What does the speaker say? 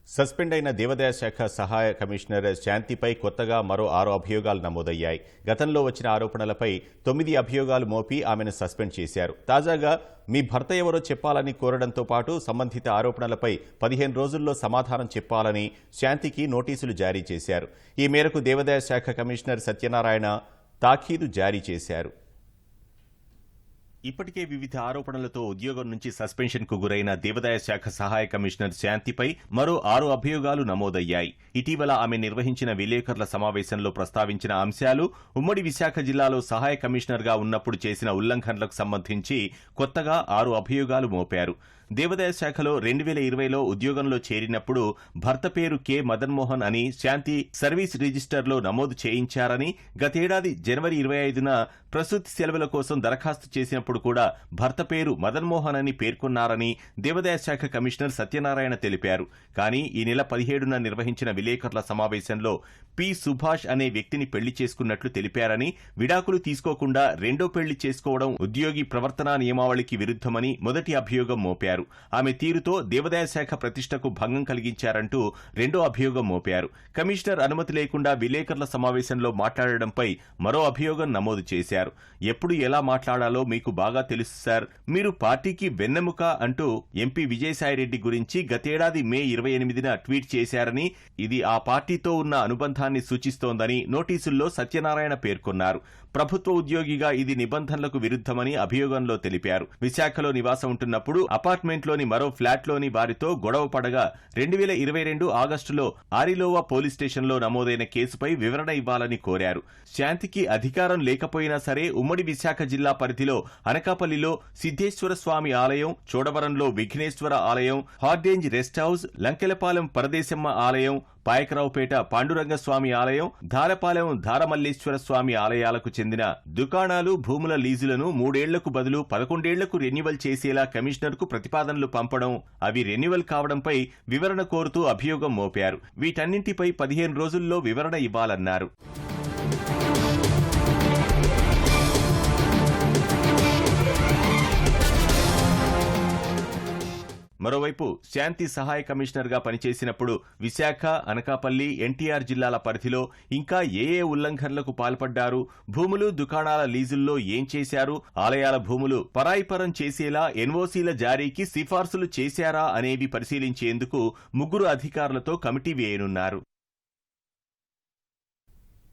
Suspend అయిన దేవాదాయ శాఖ సహాయ కమిషనర్ శాంతిపై కొత్తగా మరో 6 అభియోగాలు నమోదయ్యాయి. గతంలో వచ్చిన ఆరోపణలపై 9 అభియోగాలు మోపి ఆమెను సస్పెండ్ చేశారు. తాజాగా మీ భర్త ఎవరో చెప్పాలని కోరడంతో పాటు సంబంధిత ఆరోపణలపై 15 రోజుల్లో సమాధానం చెప్పాలని శాంతికి నోటీసులు జారీ చేశారు. ఈ మేరకు దేవాదాయ శాఖ కమిషనర్ సత్యనారాయణ తాకీదు జారీ చేశారు. ఇప్పటికే వివిధ ఆరోపణలతో ఉద్యోగం నుంచి సస్పెన్షన్కు గురైన దేవాదాయ శాఖ సహాయ కమిషనర్ శాంతిపై మరో 6 అభియోగాలు నమోదయ్యాయి. ఇటీవల ఆమె నిర్వహించిన విలేకరుల సమావేశంలో ప్రస్తావించిన అంశాలు, ఉమ్మడి విశాఖ జిల్లాలో సహాయ కమిషనర్గా ఉన్నప్పుడు చేసిన ఉల్లంఘనలకు సంబంధించి కొత్తగా 6 అభియోగాలు మోపారు. దేవాదాయ శాఖలో 2020లో ఉద్యోగంలో చేరినప్పుడు భర్త పేరు కె మదన్మోహన్ అని శాంతి సర్వీస్ రిజిస్టర్లో నమోదు చేయించారని, గతేడాది జనవరి 25న ప్రసూతి సెలవుల కోసం దరఖాస్తు చేసినప్పుడు కూడా భర్త పేరు మదన్మోహన్ అని పేర్కొన్నారని దేవాదాయ శాఖ కమిషనర్ సత్యనారాయణ తెలిపారు. కానీ ఈ నెల 17న నిర్వహించిన విలేకరుల సమావేశంలో పి సుభాష్ అనే వ్యక్తిని పెళ్లి చేసుకున్నట్లు తెలిపారని, విడాకులు తీసుకోకుండా రెండో పెళ్లి చేసుకోవడం ఉద్యోగి ప్రవర్తనా నియమావళికి విరుద్ధమని మొదటి అభియోగం మోపారు. ఆమె తీరుతో దేవాదాయ శాఖ ప్రతిష్టకు భంగం కలిగించారంటూ రెండో అభియోగం మోపారు. కమిషనర్ అనుమతి లేకుండా విలేకరుల సమావేశంలో మాట్లాడడంపై మరో అభియోగం నమోదు చేశారు. ఎప్పుడు ఎలా మాట్లాడాలో మీకు బాగా తెలుసు సార్, మీరు పార్టీకి వెన్నెముక అంటూ ఎంపీ విజయసాయిరెడ్డి గురించి గతేడాది మే 28న ట్వీట్ చేశారని, ఇది ఆ పార్టీతో ఉన్న అనుబంధాన్ని సూచిస్తోందని నోటీసుల్లో సత్యనారాయణ పేర్కొన్నారు. ప్రభుత్వ ఉద్యోగిగా ఇది నిబంధనలకు విరుద్ధమని అభియోగంలో తెలిపారు. విశాఖలో నివాసం ఉంటున్నప్పుడు అపార్ట్మెంట్లోని మరో ఫ్లాట్లోని వారితో గొడవ పడగా 2022 ఆగస్టులో ఆరిలోవా పోలీస్ స్టేషన్లో నమోదైన కేసుపై వివరణ ఇవ్వాలని కోరారు. శాంతికి అధికారం లేకపోయినా సరే ఉమ్మడి విశాఖ జిల్లా పరిధిలో అనకాపల్లిలో సిద్ధేశ్వర స్వామి ఆలయం, చోడవరంలో విఘ్నేశ్వర ఆలయం, హార్డేంజ్ రెస్ట్ హౌస్, లంకెలపాలెం పరదేశమ్మ ఆలయం, పాయకరావుపేట పాండురంగస్వామి ఆలయం, ధారపాలెం ధారమల్లేశ్వర స్వామి ఆలయాలకు చెందిన దుకాణాలు, భూముల లీజులను 3 ఏళ్లకు బదులు 11 ఏళ్లకు రెన్యువల్ చేసేలా కమిషనర్కు ప్రతిపాదనలు పంపడం, అవి రెన్యువల్ కావడంపై వివరణ కోరుతూ అభియోగం మోపారు. వీటన్నింటిపై 15 రోజుల్లో వివరణ ఇవ్వాలన్నారు. మరోవైపు శాంతి సహాయ కమిషనర్గా పనిచేసినప్పుడు విశాఖ, అనకాపల్లి, ఎన్టీఆర్ జిల్లాల పరిధిలో ఇంకా ఏ ఉల్లంఘనలకు పాల్పడ్డారు, భూములు, దుకాణాల లీజుల్లో ఏం చేశారు, ఆలయాల భూములు పరాయిపరం చేసేలా ఎన్ఓసీల జారీకి సిఫార్సులు చేశారా అనేవి పరిశీలించేందుకు 3 అధికారులతో కమిటీ వేయనున్నారు.